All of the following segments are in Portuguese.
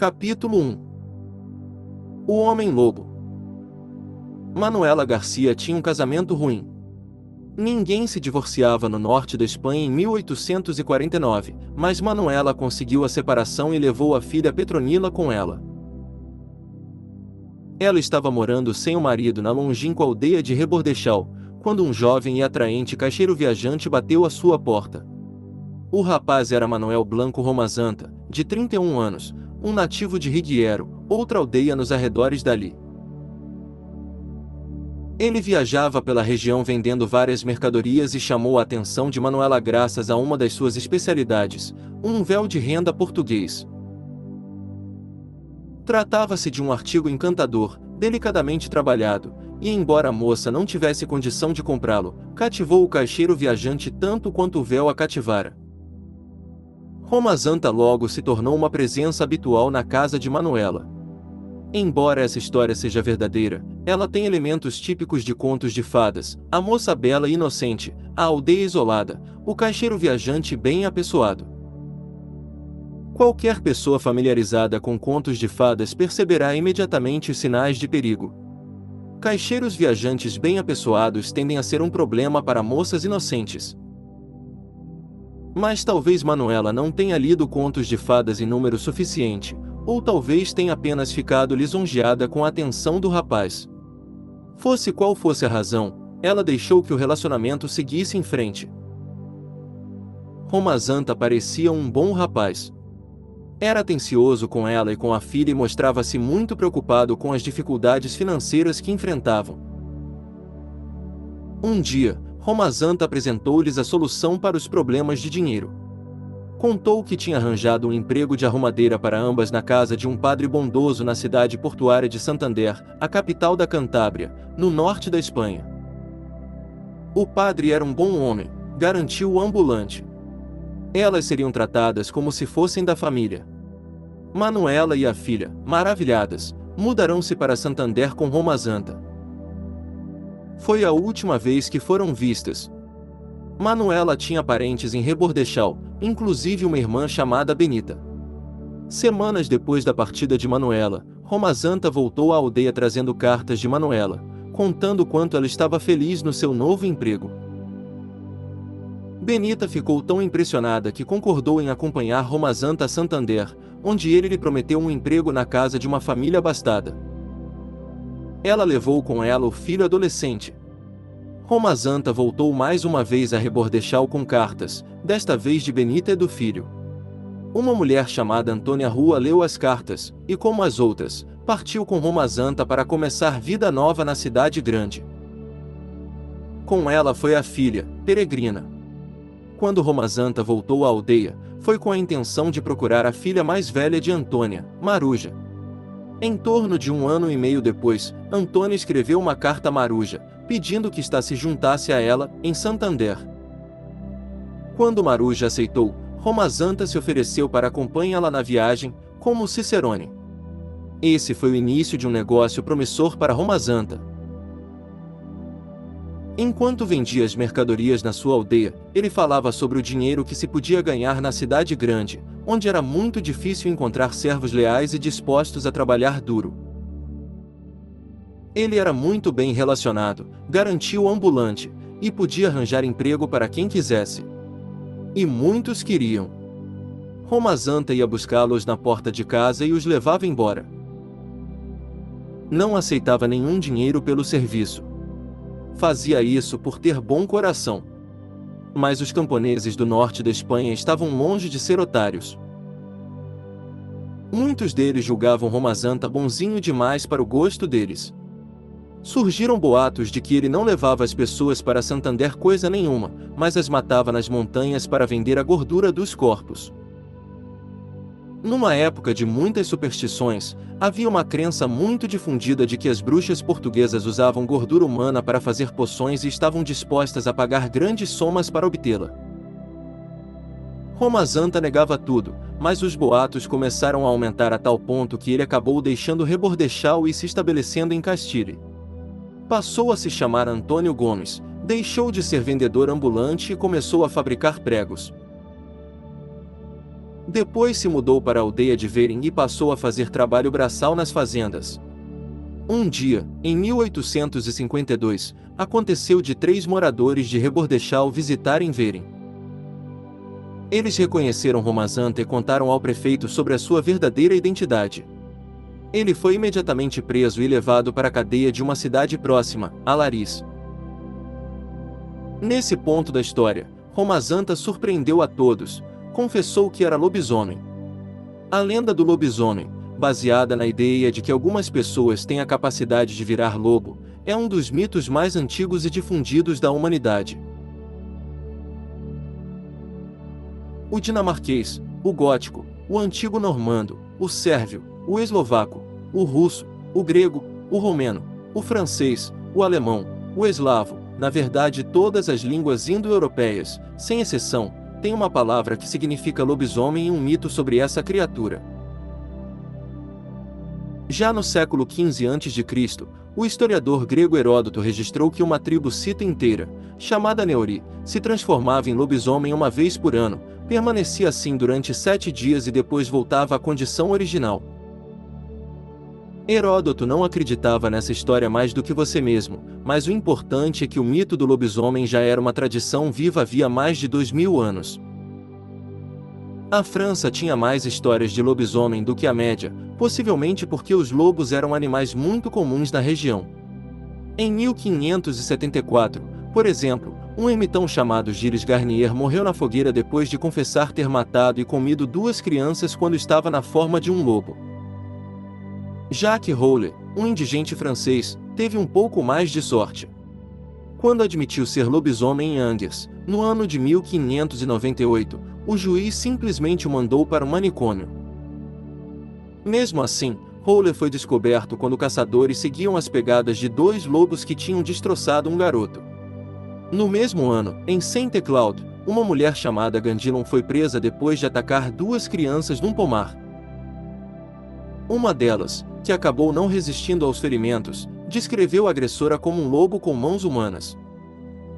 Capítulo 1. O Homem-Lobo. Manuela Garcia tinha um casamento ruim. Ninguém se divorciava no norte da Espanha em 1849, mas Manuela conseguiu a separação e levou a filha Petronila com ela. Ela estava morando sem o marido na longínqua aldeia de Rebordechal, quando um jovem e atraente caixeiro viajante bateu à sua porta. O rapaz era Manuel Blanco Romazanta, de 31 anos, um nativo de Rigueiro, outra aldeia nos arredores dali. Ele viajava pela região vendendo várias mercadorias e chamou a atenção de Manuela graças a uma das suas especialidades, um véu de renda português. Tratava-se de um artigo encantador, delicadamente trabalhado, e embora a moça não tivesse condição de comprá-lo, cativou o caixeiro viajante tanto quanto o véu a cativara. Romazanta logo se tornou uma presença habitual na casa de Manuela. Embora essa história seja verdadeira, ela tem elementos típicos de contos de fadas: a moça bela e inocente, a aldeia isolada, o caixeiro viajante bem apessoado. Qualquer pessoa familiarizada com contos de fadas perceberá imediatamente os sinais de perigo. Caixeiros viajantes bem apessoados tendem a ser um problema para moças inocentes. Mas talvez Manuela não tenha lido contos de fadas em número suficiente, ou talvez tenha apenas ficado lisonjeada com a atenção do rapaz. Fosse qual fosse a razão, ela deixou que o relacionamento seguisse em frente. Romazanta parecia um bom rapaz. Era atencioso com ela e com a filha e mostrava-se muito preocupado com as dificuldades financeiras que enfrentavam. Um dia, Romazanta apresentou-lhes a solução para os problemas de dinheiro. Contou que tinha arranjado um emprego de arrumadeira para ambas na casa de um padre bondoso na cidade portuária de Santander, a capital da Cantábria, no norte da Espanha. O padre era um bom homem, garantiu o ambulante. Elas seriam tratadas como se fossem da família. Manuela e a filha, maravilhadas, mudarão-se para Santander com Romazanta. Foi a última vez que foram vistas. Manuela tinha parentes em Rebordechal, inclusive uma irmã chamada Benita. Semanas depois da partida de Manuela, Romazanta voltou à aldeia trazendo cartas de Manuela, contando quanto ela estava feliz no seu novo emprego. Benita ficou tão impressionada que concordou em acompanhar Romazanta a Santander, onde ele lhe prometeu um emprego na casa de uma família abastada. Ela levou com ela o filho adolescente. Romazanta voltou mais uma vez a Rebordechal com cartas, desta vez de Benita e do filho. Uma mulher chamada Antônia Rua leu as cartas, e como as outras, partiu com Romazanta para começar vida nova na cidade grande. Com ela foi a filha, Peregrina. Quando Romazanta voltou à aldeia, foi com a intenção de procurar a filha mais velha de Antônia, Maruja. Em torno de 1 ano e meio depois, Antônia escreveu uma carta a Maruja, pedindo que se juntasse a ela, em Santander. Quando Maruja aceitou, Romazanta se ofereceu para acompanhá-la na viagem, como Cicerone. Esse foi o início de um negócio promissor para Romazanta. Enquanto vendia as mercadorias na sua aldeia, ele falava sobre o dinheiro que se podia ganhar na cidade grande, onde era muito difícil encontrar servos leais e dispostos a trabalhar duro. Ele era muito bem relacionado, garantiu o ambulante, e podia arranjar emprego para quem quisesse. E muitos queriam. Romazanta ia buscá-los na porta de casa e os levava embora. Não aceitava nenhum dinheiro pelo serviço. Fazia isso por ter bom coração. Mas os camponeses do norte da Espanha estavam longe de ser otários. Muitos deles julgavam Romazanta bonzinho demais para o gosto deles. Surgiram boatos de que ele não levava as pessoas para Santander coisa nenhuma, mas as matava nas montanhas para vender a gordura dos corpos. Numa época de muitas superstições, havia uma crença muito difundida de que as bruxas portuguesas usavam gordura humana para fazer poções e estavam dispostas a pagar grandes somas para obtê-la. Romazanta negava tudo, mas os boatos começaram a aumentar a tal ponto que ele acabou deixando Rebordechal e se estabelecendo em Castile. Passou a se chamar Antônio Gomes, deixou de ser vendedor ambulante e começou a fabricar pregos. Depois se mudou para a aldeia de Vering e passou a fazer trabalho braçal nas fazendas. Um dia, em 1852, aconteceu de 3 moradores de Rebordechal visitarem Vering. Eles reconheceram Romazanta e contaram ao prefeito sobre a sua verdadeira identidade. Ele foi imediatamente preso e levado para a cadeia de uma cidade próxima, Alaris. Nesse ponto da história, Romazanta surpreendeu a todos, confessou que era lobisomem. A lenda do lobisomem, baseada na ideia de que algumas pessoas têm a capacidade de virar lobo, é um dos mitos mais antigos e difundidos da humanidade. O dinamarquês, o gótico, o antigo normando, o sérvio, o eslovaco, o russo, o grego, o romeno, o francês, o alemão, o eslavo, na verdade todas as línguas indo-europeias, sem exceção, têm uma palavra que significa lobisomem e um mito sobre essa criatura. Já no século XV a.C., o historiador grego Heródoto registrou que uma tribo cita inteira, chamada Neori, se transformava em lobisomem uma vez por ano, permanecia assim durante 7 dias e depois voltava à condição original. Heródoto não acreditava nessa história mais do que você mesmo, mas o importante é que o mito do lobisomem já era uma tradição viva havia mais de 2000 anos. A França tinha mais histórias de lobisomem do que a média, possivelmente porque os lobos eram animais muito comuns na região. Em 1574, por exemplo, um ermitão chamado Gilles Garnier morreu na fogueira depois de confessar ter matado e comido 2 crianças quando estava na forma de um lobo. Jacques Roulet, um indigente francês, teve um pouco mais de sorte. Quando admitiu ser lobisomem em Angers, no ano de 1598, o juiz simplesmente o mandou para o manicômio. Mesmo assim, Roulet foi descoberto quando caçadores seguiam as pegadas de 2 lobos que tinham destroçado um garoto. No mesmo ano, em Saint-Cloud, uma mulher chamada Gandilon foi presa depois de atacar 2 crianças num pomar. Uma delas, que acabou não resistindo aos ferimentos, descreveu a agressora como um lobo com mãos humanas.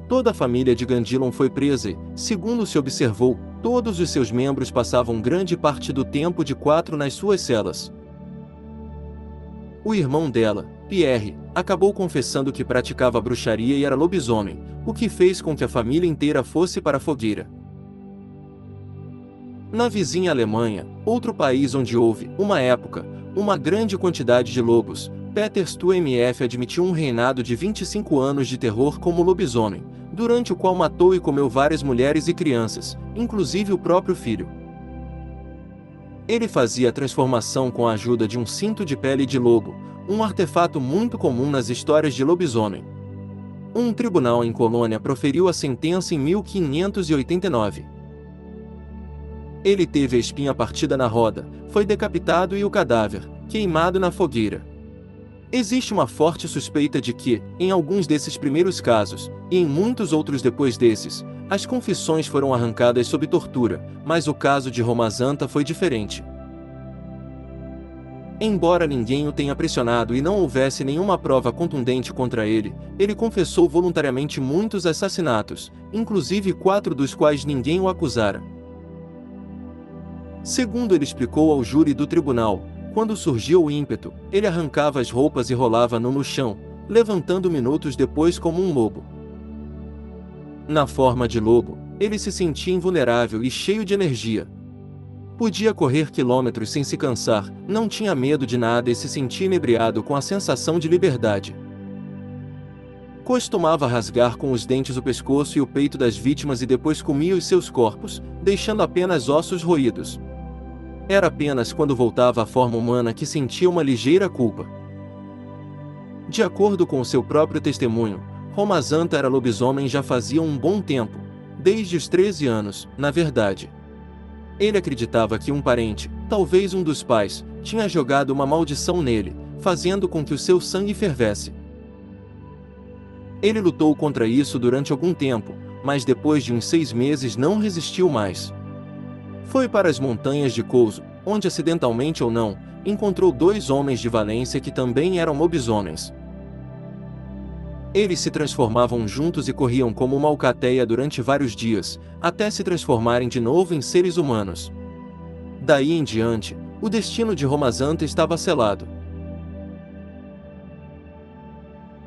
Toda a família de Gandilon foi presa e, segundo se observou, todos os seus membros passavam grande parte do tempo de 4 nas suas celas. O irmão dela, Pierre, acabou confessando que praticava bruxaria e era lobisomem, o que fez com que a família inteira fosse para a fogueira. Na vizinha Alemanha, outro país onde houve, uma época, uma grande quantidade de lobos, Peter Stuemf admitiu um reinado de 25 anos de terror como lobisomem, durante o qual matou e comeu várias mulheres e crianças, inclusive o próprio filho. Ele fazia a transformação com a ajuda de um cinto de pele de lobo, um artefato muito comum nas histórias de lobisomem. Um tribunal em Colônia proferiu a sentença em 1589. Ele teve a espinha partida na roda, foi decapitado e o cadáver, queimado na fogueira. Existe uma forte suspeita de que, em alguns desses primeiros casos, e em muitos outros depois desses, as confissões foram arrancadas sob tortura, mas o caso de Romazanta foi diferente. Embora ninguém o tenha pressionado e não houvesse nenhuma prova contundente contra ele, ele confessou voluntariamente muitos assassinatos, inclusive 4 dos quais ninguém o acusara. Segundo ele explicou ao júri do tribunal, quando surgiu o ímpeto, ele arrancava as roupas e rolava-no no chão, levantando minutos depois como um lobo. Na forma de lobo, ele se sentia invulnerável e cheio de energia. Podia correr quilômetros sem se cansar, não tinha medo de nada e se sentia inebriado com a sensação de liberdade. Costumava rasgar com os dentes o pescoço e o peito das vítimas e depois comia os seus corpos, deixando apenas ossos roídos. Era apenas quando voltava à forma humana que sentia uma ligeira culpa. De acordo com seu próprio testemunho, Romazanta era lobisomem já fazia um bom tempo, desde os 13 anos, na verdade. Ele acreditava que um parente, talvez um dos pais, tinha jogado uma maldição nele, fazendo com que o seu sangue fervesse. Ele lutou contra isso durante algum tempo, mas depois de uns 6 meses não resistiu mais. Foi para as montanhas de Couso, onde acidentalmente ou não, encontrou 2 homens de Valência que também eram lobisomens. Eles se transformavam juntos e corriam como uma alcateia durante vários dias, até se transformarem de novo em seres humanos. Daí em diante, o destino de Ramazanta estava selado.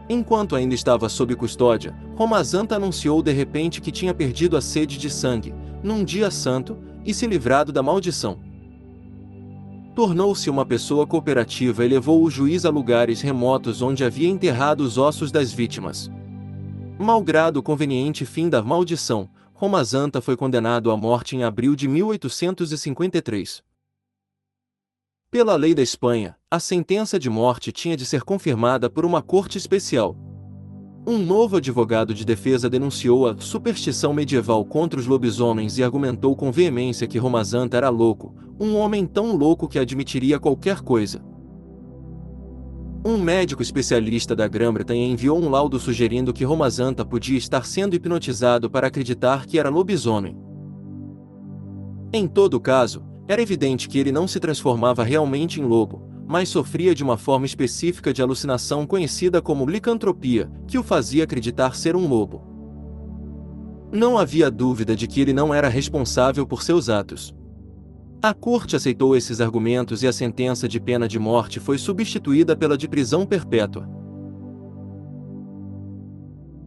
Enquanto ainda estava sob custódia, Ramazanta anunciou de repente que tinha perdido a sede de sangue, num dia santo, e se livrado da maldição. Tornou-se uma pessoa cooperativa e levou o juiz a lugares remotos onde havia enterrado os ossos das vítimas. Malgrado o conveniente fim da maldição, Ramazanta foi condenado à morte em abril de 1853. Pela lei da Espanha, a sentença de morte tinha de ser confirmada por uma corte especial. Um novo advogado de defesa denunciou a superstição medieval contra os lobisomens e argumentou com veemência que Ramazanta era louco, um homem tão louco que admitiria qualquer coisa. Um médico especialista da Grã-Bretanha enviou um laudo sugerindo que Ramazanta podia estar sendo hipnotizado para acreditar que era lobisomem. Em todo caso, era evidente que ele não se transformava realmente em lobo, mas sofria de uma forma específica de alucinação conhecida como licantropia, que o fazia acreditar ser um lobo. Não havia dúvida de que ele não era responsável por seus atos. A corte aceitou esses argumentos e a sentença de pena de morte foi substituída pela de prisão perpétua.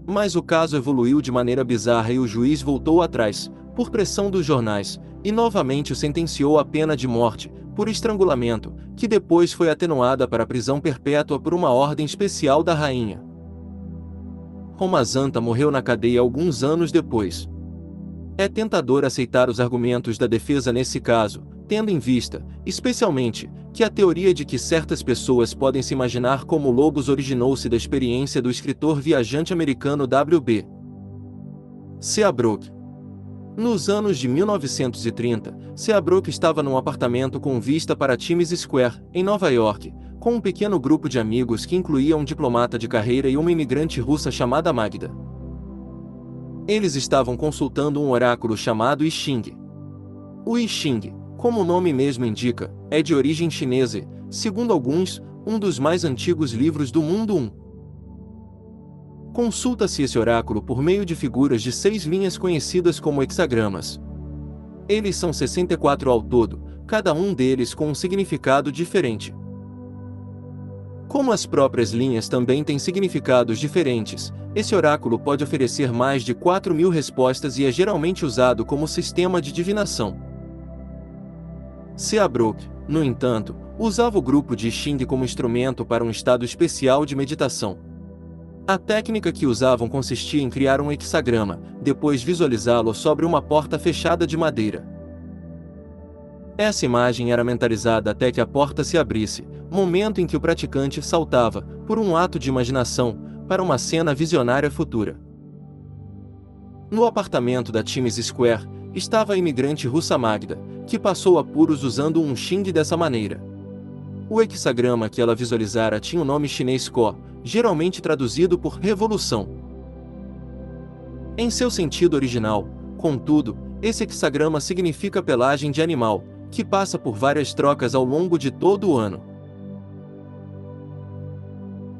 Mas o caso evoluiu de maneira bizarra e o juiz voltou atrás, por pressão dos jornais, e novamente o sentenciou à pena de morte, por estrangulamento, que depois foi atenuada para a prisão perpétua por uma ordem especial da rainha. Ramazanta morreu na cadeia alguns anos depois. É tentador aceitar os argumentos da defesa nesse caso, tendo em vista, especialmente, que a teoria de que certas pessoas podem se imaginar como lobos originou-se da experiência do escritor viajante americano W.B. Seabrook. Nos anos de 1930, Seabrook estava num apartamento com vista para Times Square, em Nova York, com um pequeno grupo de amigos que incluía um diplomata de carreira e uma imigrante russa chamada Magda. Eles estavam consultando um oráculo chamado I Ching. O I Ching, como o nome mesmo indica, é de origem chinesa e, segundo alguns, um dos mais antigos livros do mundo. Consulta-se esse oráculo por meio de figuras de 6 linhas conhecidas como hexagramas. Eles são 64 ao todo, cada um deles com um significado diferente. Como as próprias linhas também têm significados diferentes, esse oráculo pode oferecer mais de 4.000 respostas e é geralmente usado como sistema de divinação. Seabrook, no entanto, usava o grupo de I Ching como instrumento para um estado especial de meditação. A técnica que usavam consistia em criar um hexagrama, depois visualizá-lo sobre uma porta fechada de madeira. Essa imagem era mentalizada até que a porta se abrisse, momento em que o praticante saltava, por um ato de imaginação, para uma cena visionária futura. No apartamento da Times Square, estava a imigrante russa Magda, que passou apuros usando um Ching dessa maneira. O hexagrama que ela visualizara tinha o nome chinês Ko, geralmente traduzido por revolução. Em seu sentido original, contudo, esse hexagrama significa pelagem de animal, que passa por várias trocas ao longo de todo o ano.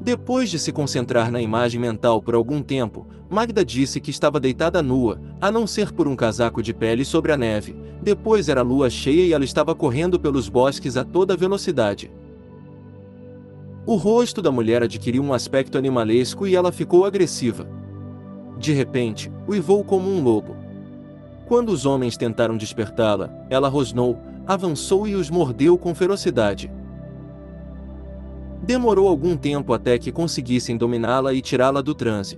Depois de se concentrar na imagem mental por algum tempo, Magda disse que estava deitada nua, a não ser por um casaco de pele sobre a neve. Depois era lua cheia e ela estava correndo pelos bosques a toda velocidade. O rosto da mulher adquiriu um aspecto animalesco e ela ficou agressiva. De repente, uivou como um lobo. Quando os homens tentaram despertá-la, ela rosnou, avançou e os mordeu com ferocidade. Demorou algum tempo até que conseguissem dominá-la e tirá-la do transe.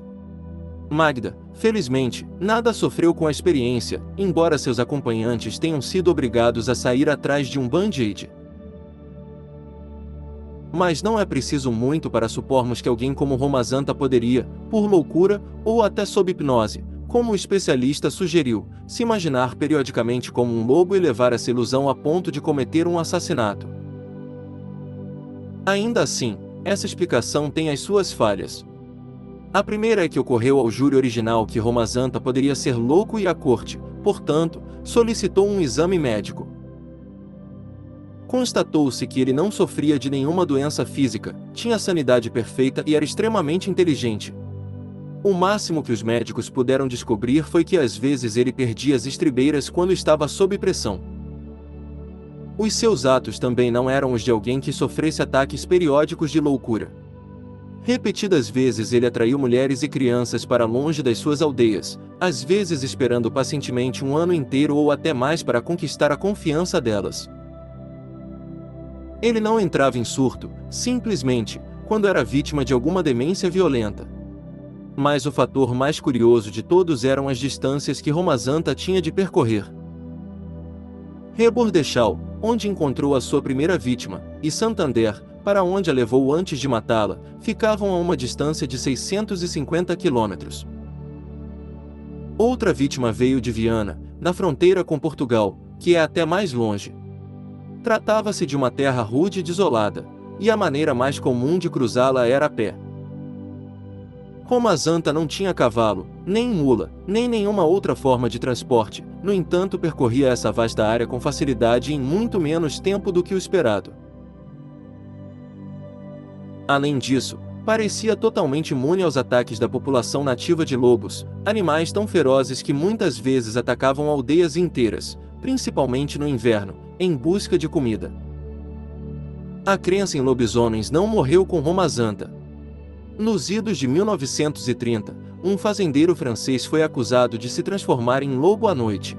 Magda, felizmente, nada sofreu com a experiência, embora seus acompanhantes tenham sido obrigados a sair atrás de um band-aid. Mas não é preciso muito para supormos que alguém como Ramazanta poderia, por loucura, ou até sob hipnose, como o especialista sugeriu, se imaginar periodicamente como um lobo e levar essa ilusão a ponto de cometer um assassinato. Ainda assim, essa explicação tem as suas falhas. A primeira é que ocorreu ao júri original que Ramazanta poderia ser louco e a corte, portanto, solicitou um exame médico. Constatou-se que ele não sofria de nenhuma doença física, tinha sanidade perfeita e era extremamente inteligente. O máximo que os médicos puderam descobrir foi que às vezes ele perdia as estribeiras quando estava sob pressão. Os seus atos também não eram os de alguém que sofresse ataques periódicos de loucura. Repetidas vezes ele atraiu mulheres e crianças para longe das suas aldeias, às vezes esperando pacientemente um ano inteiro ou até mais para conquistar a confiança delas. Ele não entrava em surto, simplesmente, quando era vítima de alguma demência violenta. Mas o fator mais curioso de todos eram as distâncias que Ramazanta tinha de percorrer. Rebordechal, onde encontrou a sua primeira vítima, e Santander, para onde a levou antes de matá-la, ficavam a uma distância de 650 quilômetros. Outra vítima veio de Viana, na fronteira com Portugal, que é até mais longe. Tratava-se de uma terra rude e desolada, e a maneira mais comum de cruzá-la era a pé. Ramazanta não tinha cavalo, nem mula, nem nenhuma outra forma de transporte, no entanto percorria essa vasta área com facilidade e em muito menos tempo do que o esperado. Além disso, parecia totalmente imune aos ataques da população nativa de lobos, animais tão ferozes que muitas vezes atacavam aldeias inteiras, principalmente no inverno, em busca de comida. A crença em lobisomens não morreu com Ramazanta. Nos idos de 1930, um fazendeiro francês foi acusado de se transformar em lobo à noite.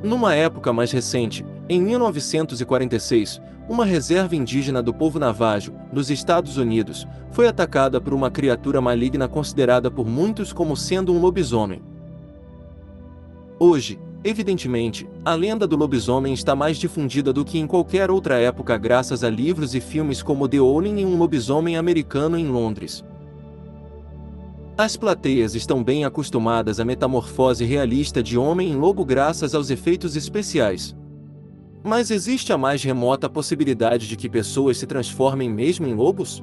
Numa época mais recente, em 1946, uma reserva indígena do povo Navajo, nos Estados Unidos, foi atacada por uma criatura maligna considerada por muitos como sendo um lobisomem. Hoje, evidentemente, a lenda do lobisomem está mais difundida do que em qualquer outra época graças a livros e filmes como The Owning e um lobisomem americano em Londres. As plateias estão bem acostumadas à metamorfose realista de homem em lobo graças aos efeitos especiais. Mas existe a mais remota possibilidade de que pessoas se transformem mesmo em lobos?